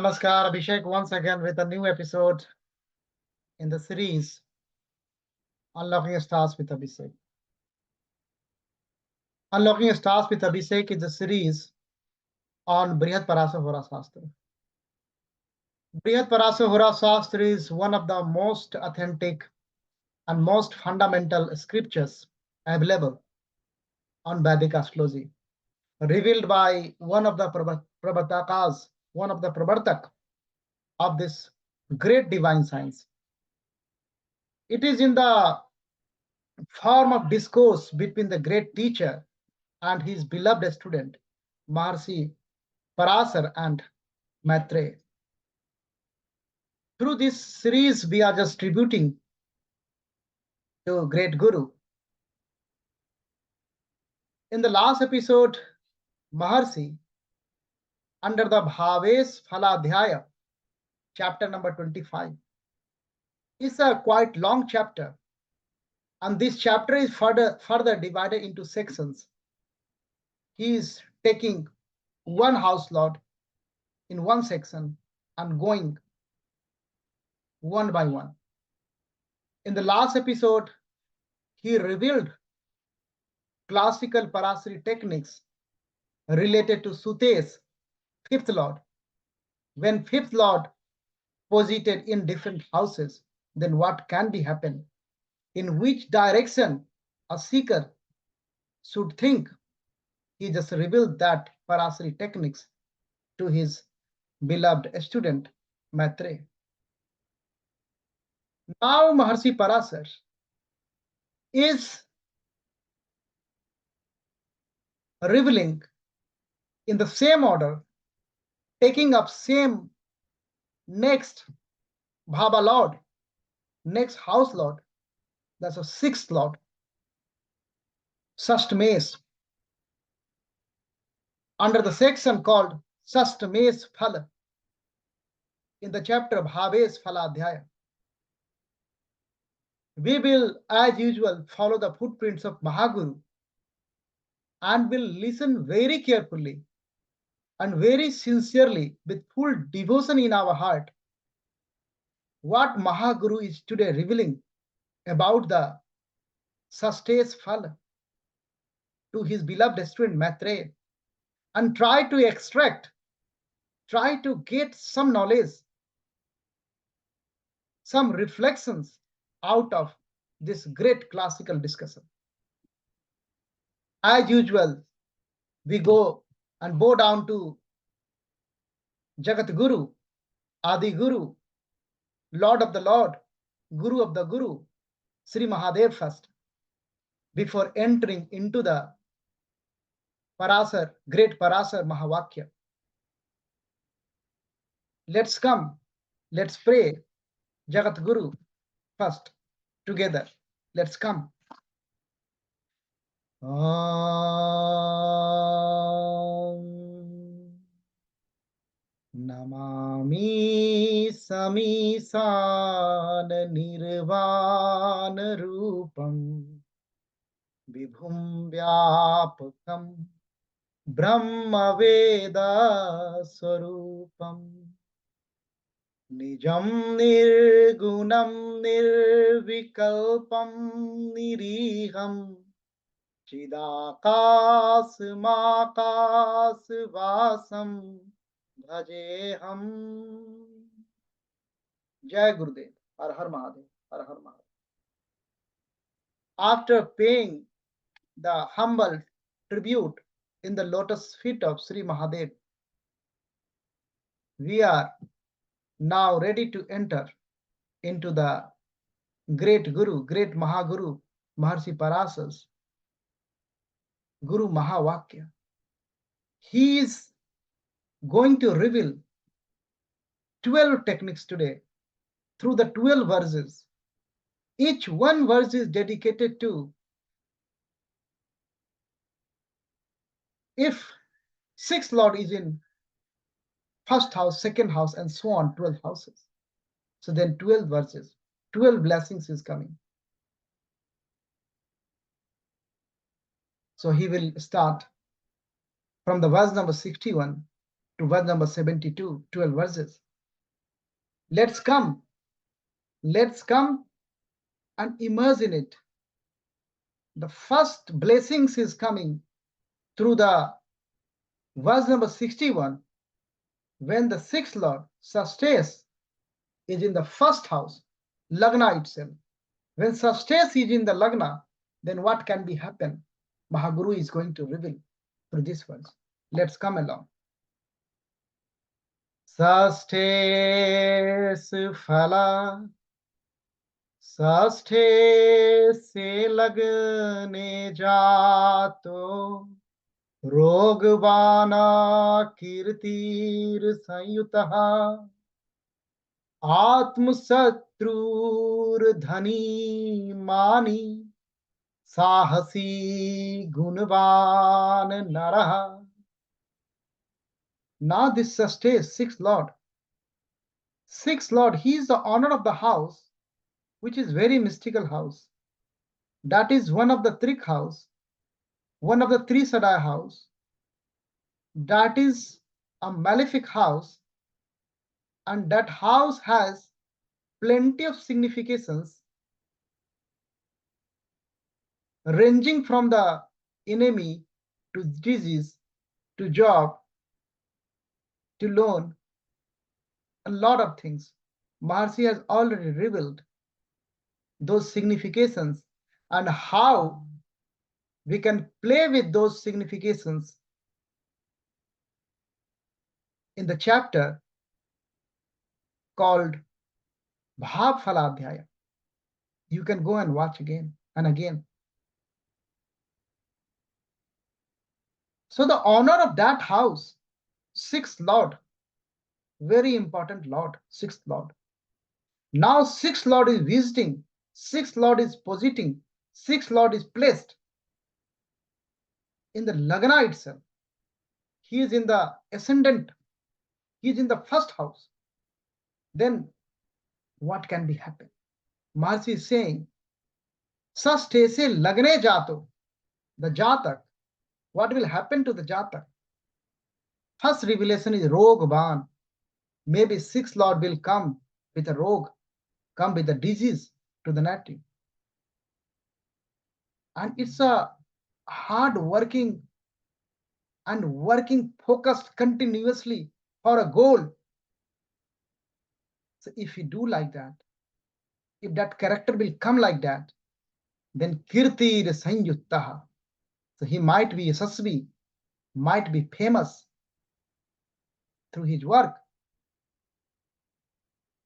Namaskar, Abhishek once again with a new episode in the series Unlocking Stars with Abhishek. Unlocking Stars with Abhishek is a series on Brihat Parashara Hora Shastra. Brihat Parashara Hora Shastra is one of the most authentic and most fundamental scriptures available on Vedic astrology, revealed by one of the Pravartakas, one of the Pravartak of this great divine science. It is in the form of discourse between the great teacher and his beloved student, Maharshi Parashara and Maitreya. Through this series, we are just tributing to great Guru. In the last episode, Maharshi, under the Bhavesh Phaladhyaya, chapter number 25, is a quite long chapter, and this chapter is further divided into sections. He is taking one house lord in one section and going one by one. In the last episode, he revealed classical Parashara techniques related to Sute's fifth lord. When fifth lord posited in different houses, then what can be happen? In which direction a seeker should think? He just revealed that Parashara techniques to his beloved student Maitreya. Now Maharshi Parashara is revealing in the same order, taking up same next Bhava Lord, next house Lord, that's a sixth Lord, Shashtesh, under the section called Shashtesh Phal in the chapter Bhavesh Phaladhyaya. We will, as usual, follow the footprints of Mahaguru and will listen very carefully and very sincerely with full devotion in our heart what Mahaguru is today revealing about the Shashtesh Phal to his beloved student Maitreya, and try to extract, try to get some knowledge, some reflections out of this great classical discussion. As usual, we go and bow down to Jagat Guru, Adi Guru, Lord of the Lord, Guru of the Guru, Sri Mahadev first, before entering into the Parashara, great Parashara Mahavakya. Let's come, let's pray Jagat Guru first together. Let's come. Namami Samisan Nirvana Rupam Vibhum Vyapakam Brahma Veda Swarupam Nijam Nirgunam Nirvikalpam Niriham Chidakas Makas Vasam Bhajeham. Jai Gurudev, Har Har Mahadev, Har Har Mahadev. After paying the humble tribute in the lotus feet of Sri Mahadev, we are now ready to enter into the great Guru, great Mahaguru, Maharshi Parashara's Guru Mahavakya. He is going to reveal 12 techniques today through the 12 verses. Each one verse is dedicated to, if sixth Lord is in first house, second house, and so on, 12 houses. So then 12 verses, 12 blessings is coming. So he will start from the verse number 61 to verse number 72, 12 verses. Let's come and immerse in it. The first blessings is coming through the verse number 61, when the sixth Lord, Shashtesh, is in the first house, Lagna itself. When Shashtesh is in the Lagna, then what can be happen? Mahaguru is going to reveal through this verse. Let's come along. Shashtesh Phala, Shashtesh se lagne jato, Rogvana kirtir sanyutaha, Atmasatrur dhani mani, Sahasi gunvan naraha. Now this Shashtesh, sixth Lord. Sixth Lord, he is the honor of the house, which is very mystical house. That is one of the Trik house, one of the three Sadai house. That is a malefic house, and that house has plenty of significations ranging from the enemy to disease to job to loan, a lot of things. Maharshi has already revealed those significations and how we can play with those significations in the chapter called Bhav Phaladhyaya. You can go and watch again and again. So the honor of that house, sixth Lord, very important Lord, sixth Lord. Now sixth Lord is visiting, sixth Lord is positing, sixth Lord is placed in the Lagna itself. He is in the ascendant, he is in the first house. Then what can be happen? Maharshi is saying, Shashteshe lagne jato, the jatak. What will happen to the jatak? First revelation is Rogvan. Maybe sixth Lord will come with a rog, come with a disease to the native. And it's a hard working and working focused continuously for a goal. So if you do like that, if that character will come like that, then Kirti Sanyuttaha. So he might be yasasvi, might be famous through his work.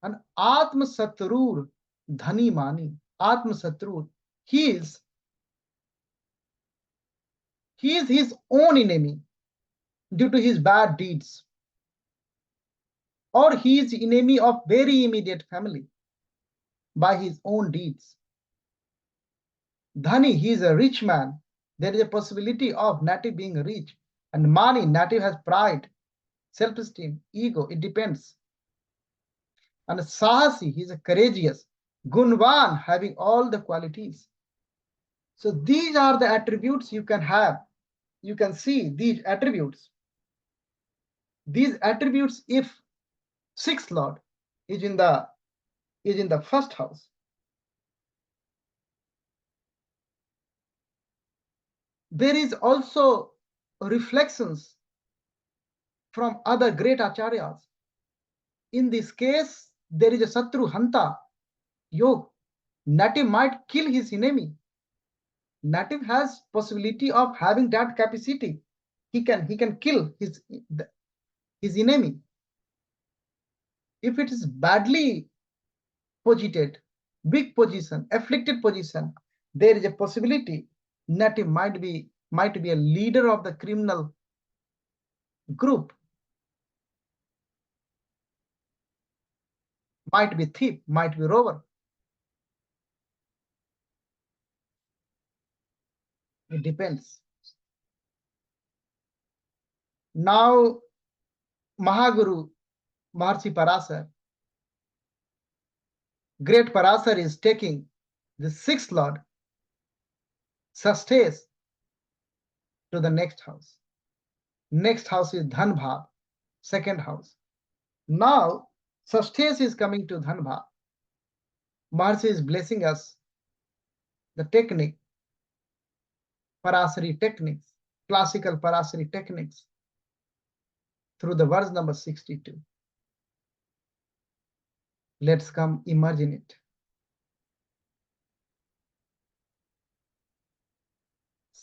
And Atma Satrur Dhani Mani, Atma Satrur, he is his own enemy due to his bad deeds. Or he is enemy of very immediate family by his own deeds. Dhani, he is a rich man. There is a possibility of native being rich. And Mani, native has pride, self-esteem, ego, it depends. And Sahasi, he is a courageous. Gunvan, having all the qualities. So these are the attributes you can have. You can see these attributes. These attributes, if sixth Lord is in the first house, there is also reflections from other great acharyas. In this case, there is a Satru Hanta Yog. Native might kill his enemy. Native has possibility of having that capacity. He can kill his enemy. If it is badly posited, big position, afflicted position, there is a possibility native might be a leader of the criminal group, might be thief, might be robber. It depends. Now Mahaguru Maharshi Parashara, great Parashara, is taking the sixth Lord Shashtesh to the next house. Next house is Dhan Bhav. second house. Now, Shashtesh is coming to Dhanbha. Maharshi is blessing us the technique, Parashari techniques, classical Parashari techniques through the verse number 62. Let's come immerse in it.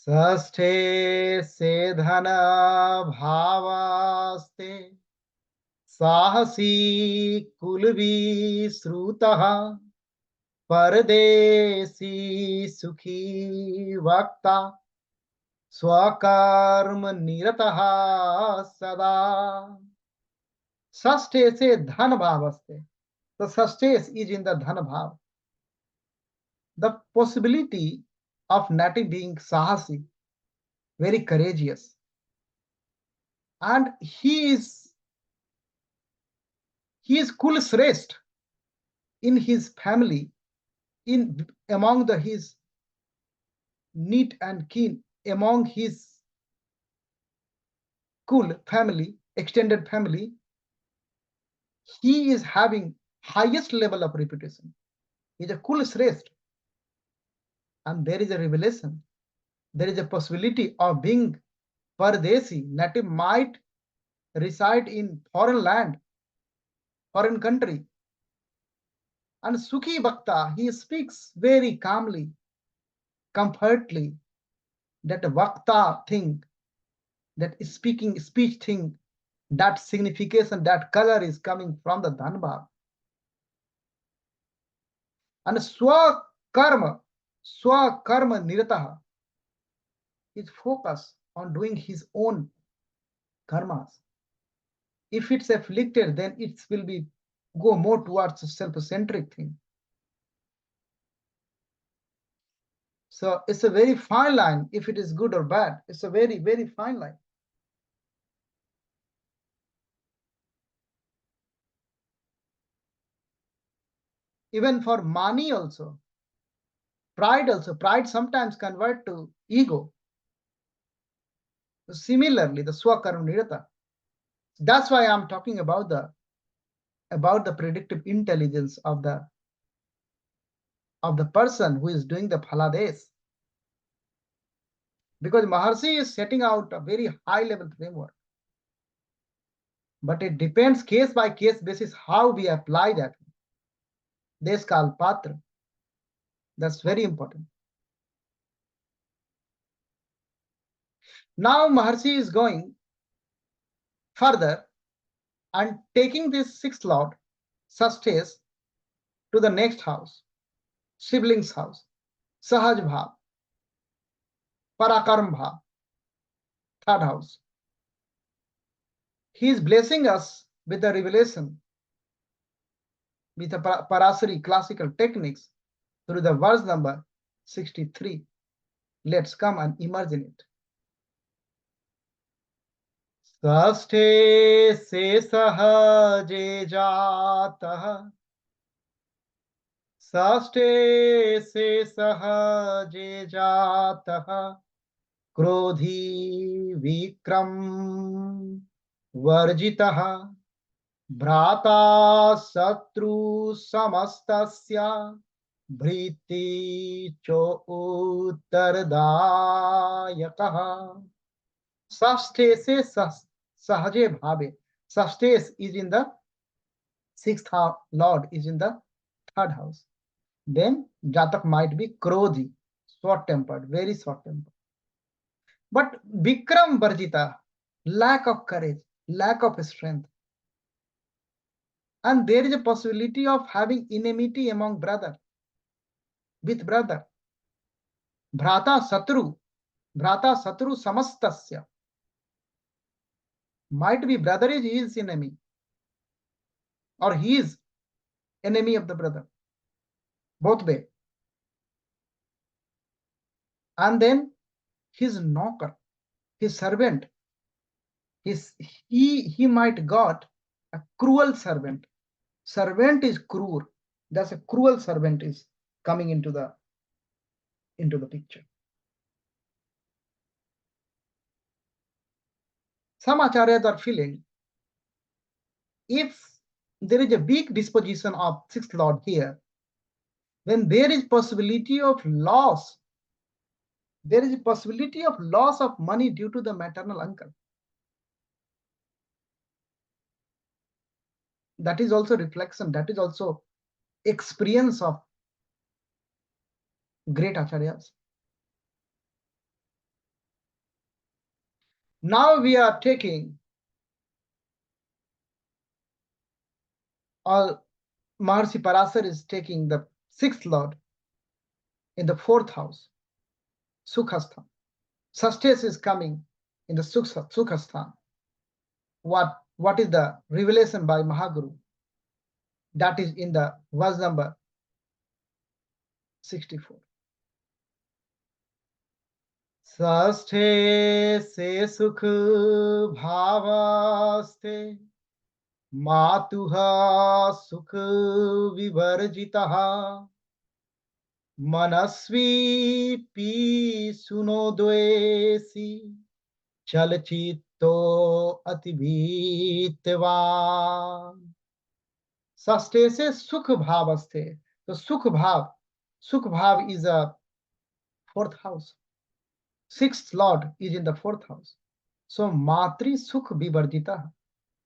षष्ठे से धन भावास्ते साहसी कुलविश्रुतः परदेसी सुखी वक्ता स्वकर्म निरतः सदा. षष्ठे से धन भावास्ते. The Shashtesh is in the Dhan Bhav. The possibility of native being Sahasi, very courageous. And he is Kul Shrestha in his family, in among his neat and keen, among his Kul family, extended family. He is having highest level of reputation. He is a Kul Shrestha. And there is a revelation. There is a possibility of being Pardesi, native, might reside in foreign land, foreign country. And Sukhi Bhakta, he speaks very calmly, comfortably, that Bhakta thing, that speech thing, that signification, that color is coming from the Dhanbhav. And Swakarma Nirataha, is focused on doing his own karmas. If it's afflicted, then it will be go more towards a self-centric thing. So it's a very fine line. If it is good or bad, it's a very, very fine line. Even for money also, pride sometimes convert to ego. Similarly, the Swakarma Nirata. That's why I'm talking about the predictive intelligence of the person who is doing the Phalades. Because Maharshi is setting out a very high level framework. But it depends case by case basis how we apply that. Deskal Patra. That's very important. Now Maharshi is going further and taking this sixth lord, Shashtesh, to the next house, siblings house, Sahaj Bhav, Parakarm Bhav, third house. He is blessing us with the revelation, with the Parashari classical techniques through the verse number 63. Let's come and immerse in it. षष्ठे से सहजे जातः, षष्ठे से सहजे जातः, क्रोधी विक्रम वर्जितः, भ्राता शत्रु समस्तस्य, भृति चो उत्तरदायकः. Shashtesh se sahaje bhave. Shashtesh is in the sixth house, Lord is in the third house. Then Jatak might be Krodhi, short-tempered, very short-tempered. But Vikram Varjita, lack of courage, lack of strength. And there is a possibility of having enmity among brother, with brother. Bhrata Satru Samastasya. Might be brother is his enemy, or he is enemy of the brother, both way. And then his knocker, his servant, he might got a cruel servant. Servant is cruel. That's a cruel servant is coming into the picture. Some acharyas are feeling if there is a weak disposition of sixth lord here, then there is possibility of loss. There is a possibility of loss of money due to the maternal uncle. That is also reflection. That is also experience of great acharyas. Now we are taking, or Maharshi Parashara is taking the sixth lord in the fourth house, Sukhasthan. Shashtesh is coming in the Sukhasthan. What is the revelation by Mahaguru? That is in the verse number 64. Shashtesh se sukh bhavaste Matuha sukh vivarjitaha Manasvi pi sunodvesi Chalchito atibhitvan. Shashtesh se sukh bhavaste. So sukh bhav is a fourth house. Sixth lord is in the fourth house. So matri sukh vivarjita.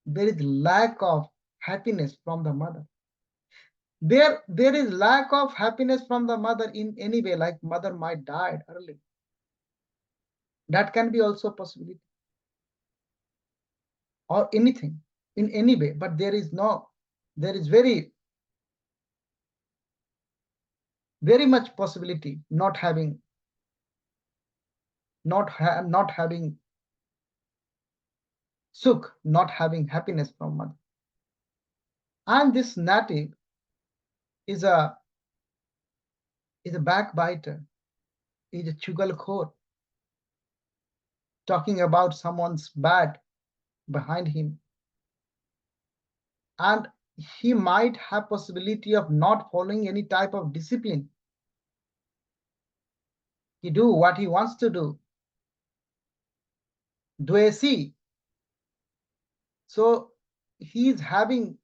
There is lack of happiness from the mother. There is lack of happiness from the mother in any way, like mother might died early. That can be also a possibility. Or anything, in any way, but there is very much possibility not having sukh, not having happiness from mother. And this native is a backbiter, is a chugalkhor, talking about someone's bad behind him. And he might have possibility of not following any type of discipline. He do what he wants to do. Dvesi. So he is having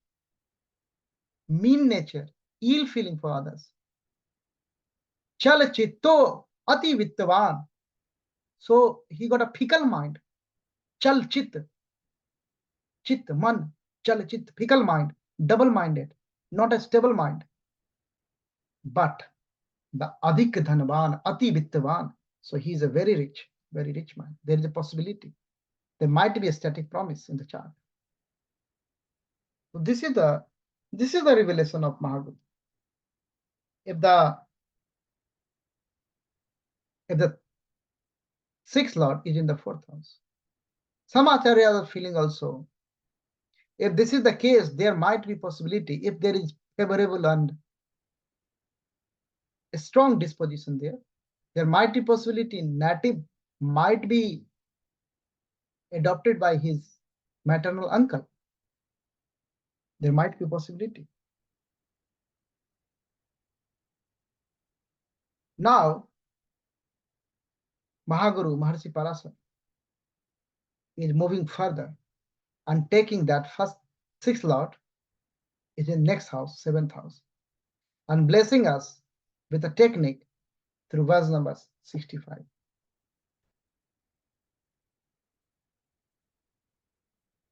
mean nature, ill feeling for others. Chalchito ati vittavan. So he got a fickle mind. Chal chit, chit man, chal chit, fickle mind, double-minded, not a stable mind. But the adhik dhanvan, ati vittavan. So he is a very rich man. There is a possibility. There might be a static promise in the chart. So this is the revelation of Mahaguru. If the sixth lord is in the fourth house, some acharyas are feeling also, if this is the case, there might be possibility, if there is favorable and a strong disposition there might be possibility native might be adopted by his maternal uncle. There might be possibility. Now, Mahaguru, Maharshi Parashara, is moving further and taking that first sixth lord is in next house, seventh house, and blessing us with a technique through verse number 65.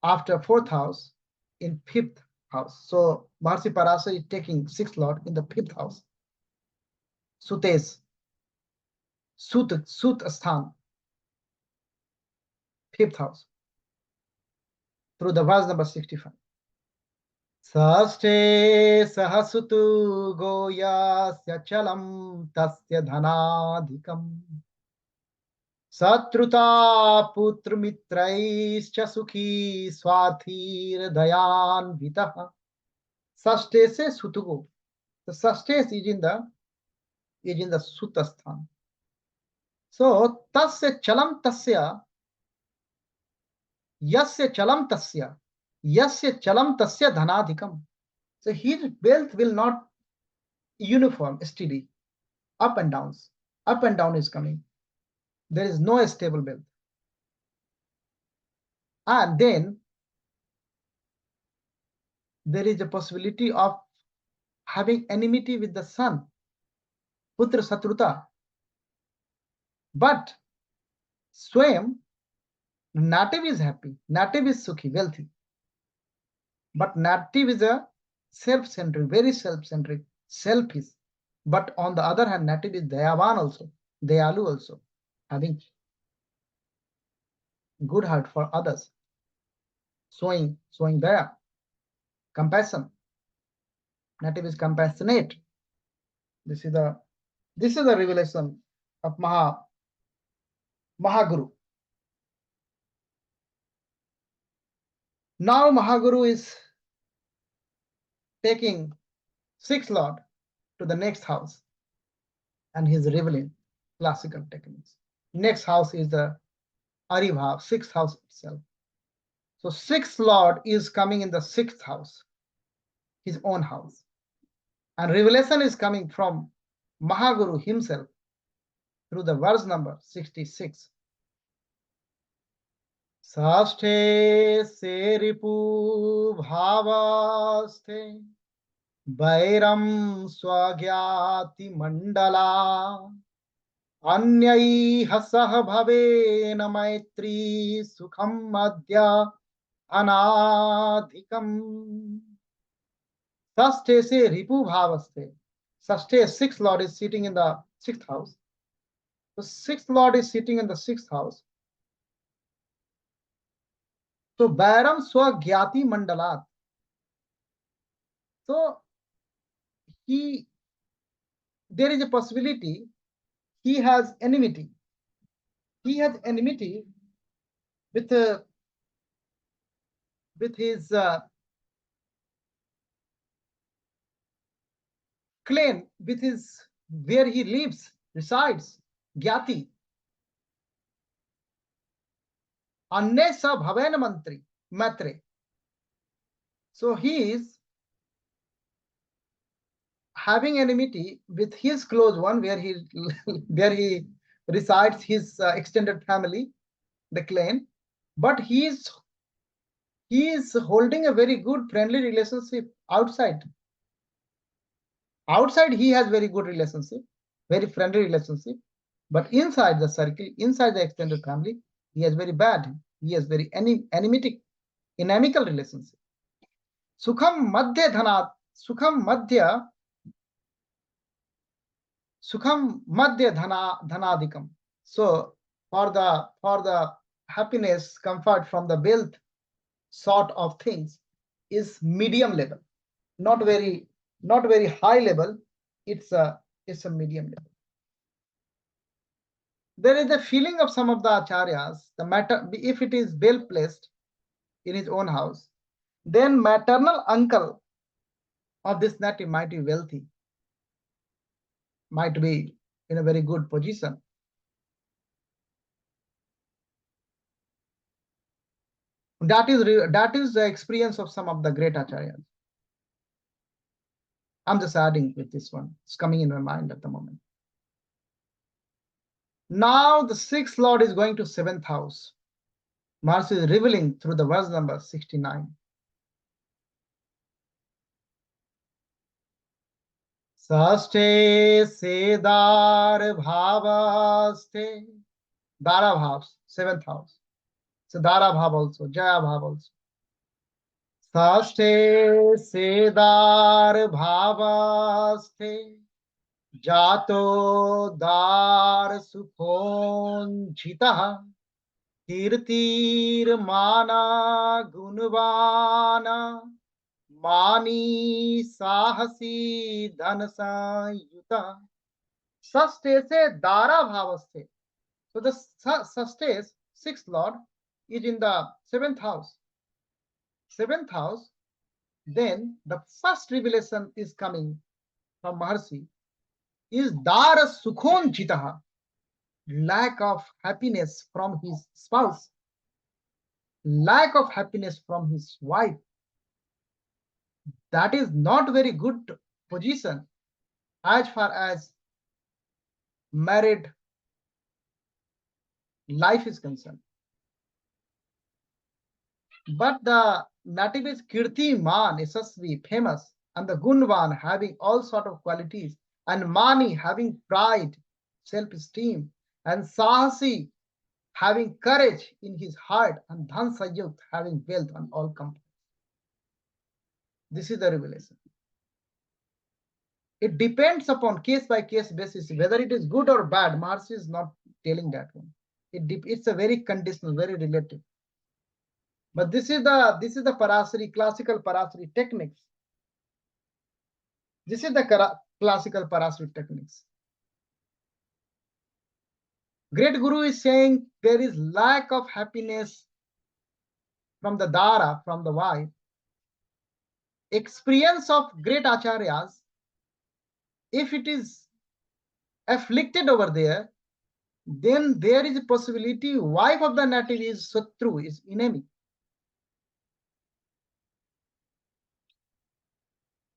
After fourth house, in fifth house. So Maharshi Parashara is taking sixth lord in the fifth house. Sutesh, Sut Asthan, fifth house, through the verse number 65. Shashte sahasutu goyasya chalam tasya dhanadhikam satruta putra mitraischa sukhi swathir dayan vitaha. Shashte se sutugo. The Shashte is in the Sutasthan. So tasya chalam tasya yasya chalam tasya dhanadhikam. So his wealth will not uniform, steady, up and down is coming. There is no stable wealth. And then there is a possibility of having enmity with the son, putra satruta. But Swayam, native is happy, native is sukhi, wealthy. But native is a self-centric, very self-centric, selfish. But on the other hand, native is dayavan also, dayalu also, having good heart for others, showing daya, compassion. Native is compassionate. This is the revelation of Mahaguru. Now Mahaguru is taking sixth lord to the next house, and he is revealing classical techniques. Next house is the Aribhav, sixth house itself. So sixth lord is coming in the sixth house, his own house. And revelation is coming from Mahaguru himself through the verse number 66. Shashtesh se ripu bhavaste Bairam swagyati mandala Anyaiha sah bhavena maitri sukham madhya anadhikam. Shashtesh se ripu bhavaste. Shashtesh, sixth lord, is sitting in the sixth house. The sixth lord is sitting in the sixth house. So Bairam swagyati mandalat. So there is a possibility he has enmity. He has enmity with his clan, with his where he lives, resides, Gyati. Anne sa bhavena matre. So he is having enmity with his close one, where he resides, his extended family, the clan. But he is holding a very good friendly relationship outside. Outside he has very good relationship, very friendly relationship. But inside the circle, inside the extended family, he has very bad. He has very inimical relationship. Sukham madhya dhanadikam. So for the happiness, comfort from the wealth sort of things is medium level, not very high level. It's a medium level. There is a feeling of some of the acharyas, the matter, if it is well placed in his own house, then maternal uncle of this native might be wealthy, might be in a very good position. That is the experience of some of the great acharyas. I'm just adding with this one. It's coming in my mind at the moment. Now the sixth lord is going to seventh house. Mars is revealing through the verse number 69. Shashtesh sedar bhavaste. Dara bhavs, seventh house. So Dara bhav also, Jaya bhav also. Shashtesh sedar bhavaste. Jato dar sukhon jitaha. Kirtir mana gunvana. Mani sahasi dhanasayuta. Shashtesh se dara bhavaste. So the Shashtesh, sixth lord, is in the seventh house. Seventh house, then the first revelation is coming from Maharshi is dara sukhon jitaha. Lack of happiness from his spouse, lack of happiness from his wife. That is not very good position as far as married life is concerned. But the native is Kirtiman, Yasasvi, famous, and the Gunvan having all sort of qualities, and Mani having pride, self-esteem, and Sahasi having courage in his heart, and Dhansayut having wealth and all comfort. This is the revelation. It depends upon case by case basis whether it is good or bad. Maharshi is not telling that one. It's a very conditional, very relative. But this is the Parashari, classical Parashari techniques. This is the classical Parashari techniques. Great Guru is saying there is lack of happiness from the Dara, from the wife. Experience of great Acharyas, if it is afflicted over there, then there is a possibility wife of the native is Satru, is enemy.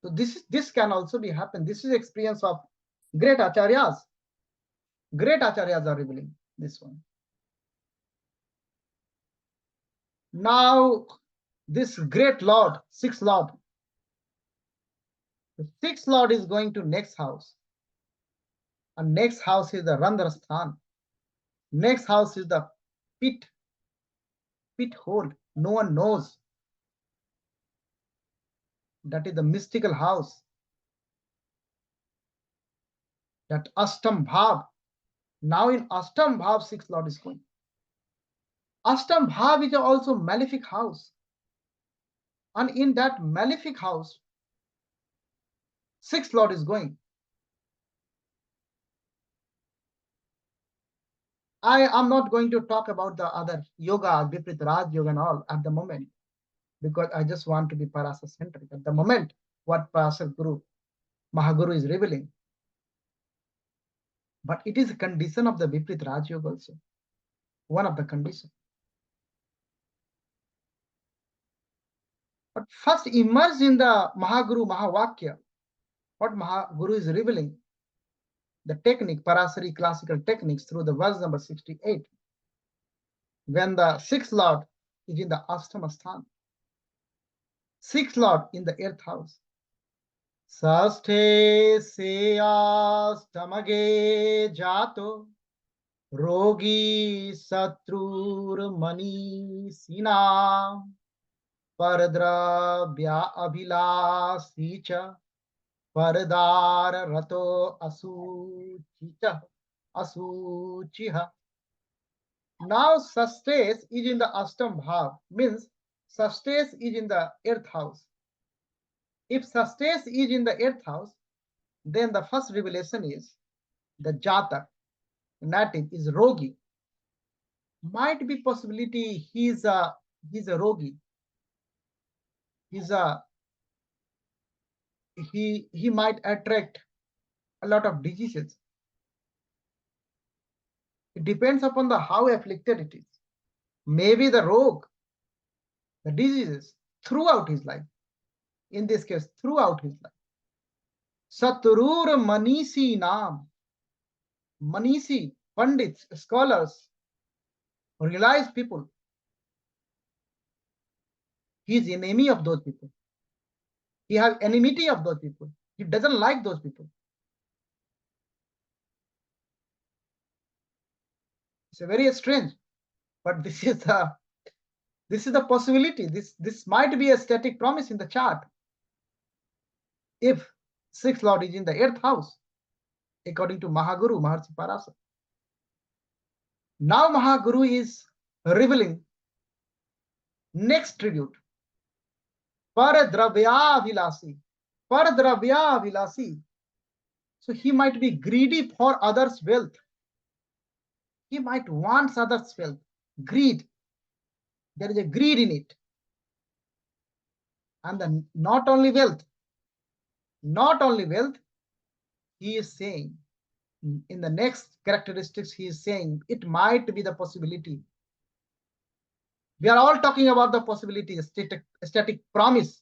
So this can also be happen. This is experience of great Acharyas. Great Acharyas are revealing this one. Now, this great Lord, sixth Lord, the sixth Lord is going to next house. And next house is the Randrasthan. Next house is the pit hole. No one knows. That is the mystical house. That Ashtam Bhav. Now in Ashtam Bhav, sixth Lord is going. Ashtam Bhav is also malefic house. And in that malefic house, sixth Lord is going. I am not going to talk about the other yoga, Viprit Raj Yoga and all at the moment, because I just want to be Parasa centric. At the moment, what Parasa Guru, Mahaguru is revealing. But it is a condition of the Viprit Raj Yoga also. One of the conditions. But first immerse in the Mahaguru Mahavakya, what Mahaguru is revealing, the technique, Parasari classical techniques through the verse number 68. When the sixth Lord is in the Ashtamasthana, sixth Lord in the earth house. Shashtesh Phal-6th jato rogi satrur mani sina paradravya abhilasi cha paradar rato asuchiha. Now Shashtesh is in the Ashtam Bhav, means Shashtesh is in the earth house. If Shashtesh is in the earth house, then the first revelation is the Jatak, native, is Rogi. Might be possibility he's a Rogi. He might attract a lot of diseases. It depends upon the how afflicted it is. Maybe the rogue, the diseases throughout his life. In this case, throughout his life. Saturur Manisi Naam. Manisi, Pandits, scholars, realized people. He is enemy of those people. He has enmity of those people. He doesn't like those people. It's a very strange, but this is the possibility. This might be a static promise in the chart. If sixth Lord is in the earth house, according to Mahaguru, Maharshi Parasa. Now Mahaguru is revealing next tribute. Paradravya Vilasi. Paradravya Vilasi. So he might be greedy for others' wealth. He might want others' wealth. Greed. There is a greed in it. And then not only wealth, he is saying, in the next characteristics, he is saying it might be the possibility. We are all talking about the possibility, static promise.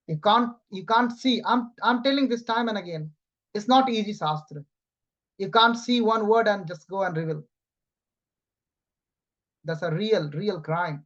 You can't see. I'm telling this time and again, it's not easy Shastra. You can't see one word and just go and reveal. That's a real crime.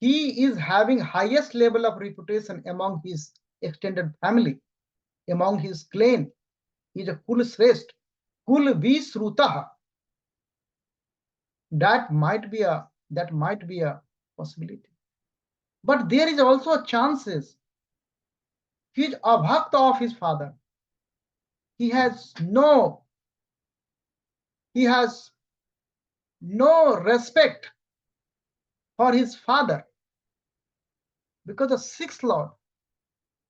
He is having highest level of reputation among his extended family, among his clan. He is a Kul Shrestha, Kul Visrutaha. That might be a possibility. But there is also chances he is a bhakta of his father. He has no respect for his father, because the sixth lord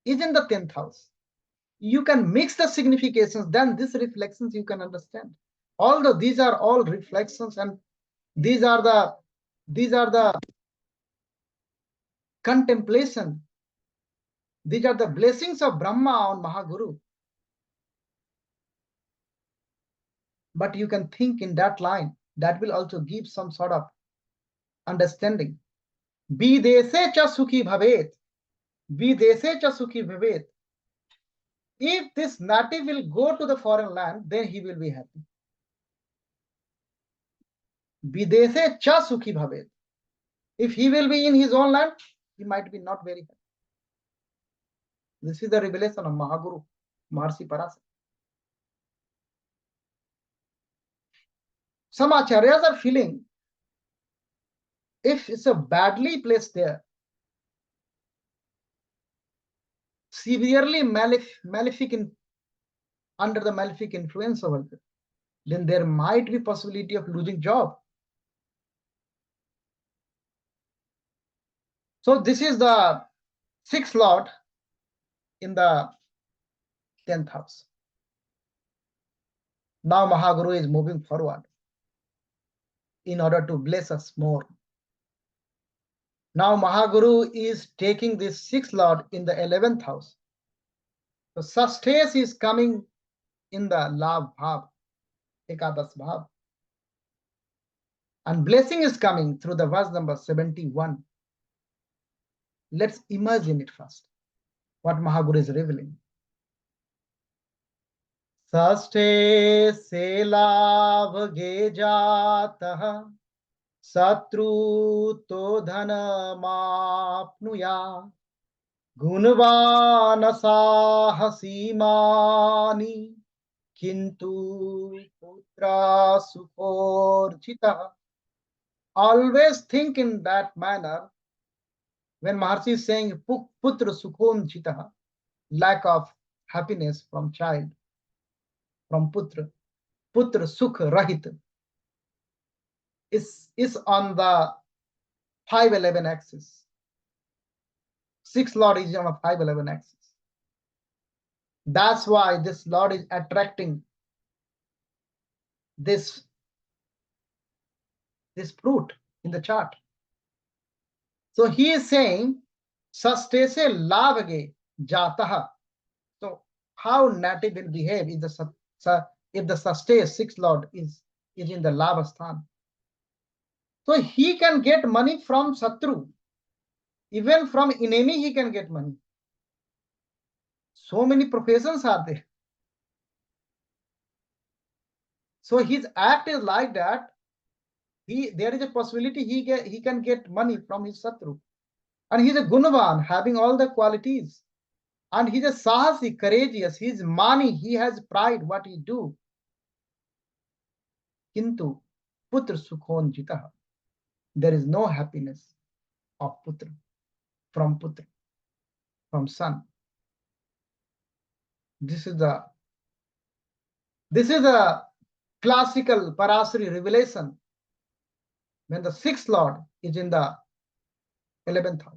is in the 10th house. You can mix the significations, then these reflections you can understand. Although these are all reflections, and these are the contemplation, these are the blessings of Brahma on Mahaguru. But you can think in that line, that will also give some sort of understanding. Videshe cha sukhi bhavet. Videshe cha sukhi bhavet. If this native will go to the foreign land, then he will be happy. Videshe cha sukhi bhavet. If he will be in his own land, he might be not very happy. This is the revelation of Mahaguru, Maharshi Parashara. Some acharyas are feeling, if it's a badly placed there, severely malefic under the malefic influence over there, then there might be possibility of losing job. So this is the sixth lord in the 10th house. Now Mahaguru is moving forward in order to bless us more. Now Mahaguru is taking this sixth lord in the 11th house. So Shashtesh is coming in the Lav Bhav, Ekadas Bhav. And blessing is coming through the verse number 71. Let's imagine it first, what Mahaguru is revealing. Shashtesh se lav ge jatah satru to dhana mapnuya gunvan sahasimani kintu putra sukhorjita. Always think in that manner when Maharshi is saying putra sukhorjita, lack of happiness from child, from putra sukh rahit, is on the 511 axis. Sixth lord is on a 511 axis. That's why this lord is attracting this fruit in the chart. So he is saying Shashtesh lavage jataha. So how native will behave if the Shashtesh sixth lord is in the lavasthan. So he can get money from Satru. Even from enemy he can get money. So many professions are there. So his act is like that. There is a possibility he can get money from his Satru. And he's a Gunavan, having all the qualities. And he's a Sahasi, courageous. He's mani, he has pride, what he do. Kintu putra sukhon jitaha. There is no happiness of putra, from son. This is a classical Parashara revelation when the sixth lord is in the 11th house.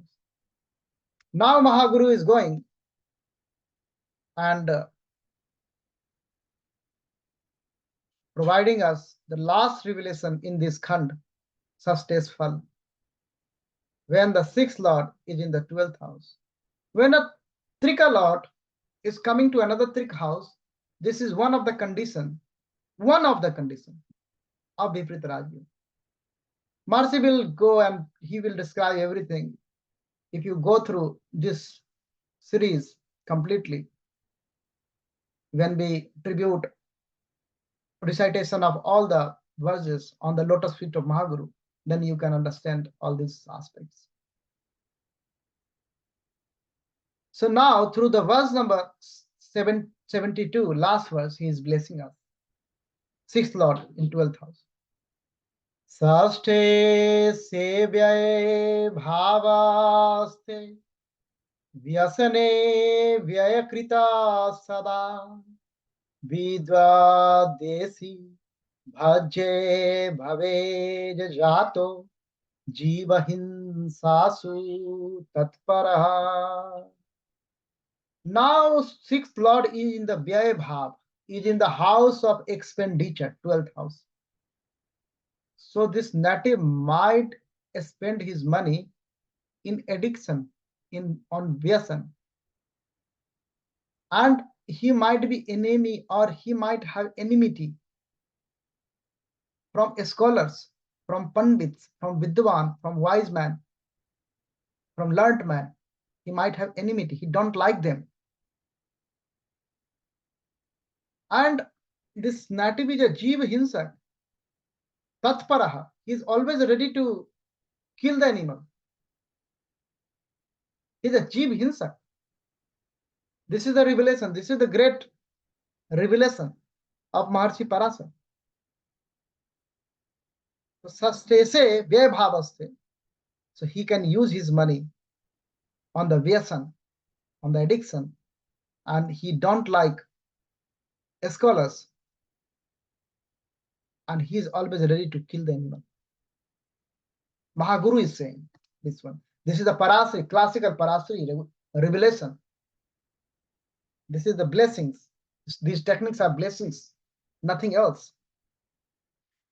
Now Mahaguru is going and providing us the last revelation in this Khand, Shashtesh Phal, when the sixth lord is in the 12th house. When a Trika lord is coming to another Trik house, this is one of the condition of Viprita Rajya. Maharshi will go and he will describe everything. If you go through this series completely, when we tribute recitation of all the verses on the lotus feet of Mahaguru, then you can understand all these aspects. So now through the verse number 72, last verse, he is blessing us. Sixth Lord in 12th house. Shashtesh Phal-6th bhavaste vyasane vyayakrita sada vidvadesi bhajye bhave jato jivahinsasu tatparaha. Now sixth Lord is in the Vyaya Bhav, is in the house of expenditure, 12th house. So this native might spend his money in addiction, on Vyasan. And he might be enemy, or he might have enmity from scholars, from Pandits, from Vidwan, from wise man, from learned man. He might have enmity. He don't like them. And this native is a Jiva Hinsak. Tatparaha. He is always ready to kill the animal. He is a Jiva Hinsak. This is the revelation. This is the great revelation of Maharshi Parashara. Shashtesh Phal-6th. So he can use his money on the Vyasan, on the addiction, and he don't like scholars, and he is always ready to kill the animal. Mahaguru is saying this one. This is the Parashara, classical Parashara revelation. This is the blessings. These techniques are blessings, nothing else.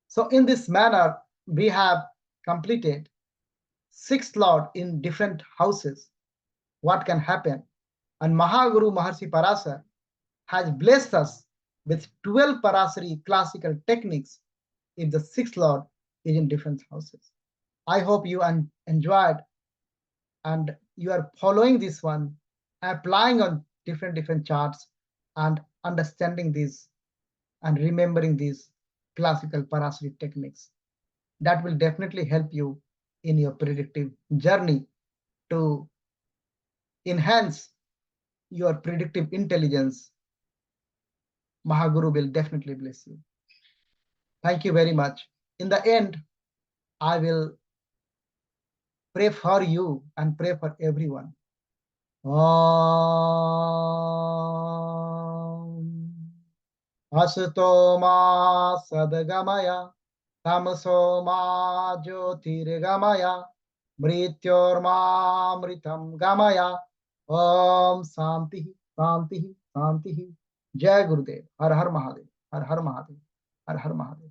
So in this manner, we have completed sixth Lord in different houses. What can happen? And Mahaguru Maharshi Parashara has blessed us with 12 Parashari classical techniques if the sixth Lord is in different houses. I hope you enjoyed and you are following this one, applying on different charts and understanding this and remembering these classical Parashari techniques. That will definitely help you in your predictive journey to enhance your predictive intelligence. Mahaguru will definitely bless you. Thank you very much. In the end, I will pray for you and pray for everyone. Asato ma sadgamaya tamaso ma jyotirgamaya mrityorma mritam gamaya. Om Santi Santi Santi. Jai Gurudev. Har Har Mahadev. Har Har Mahadev. Har Har Mahadev.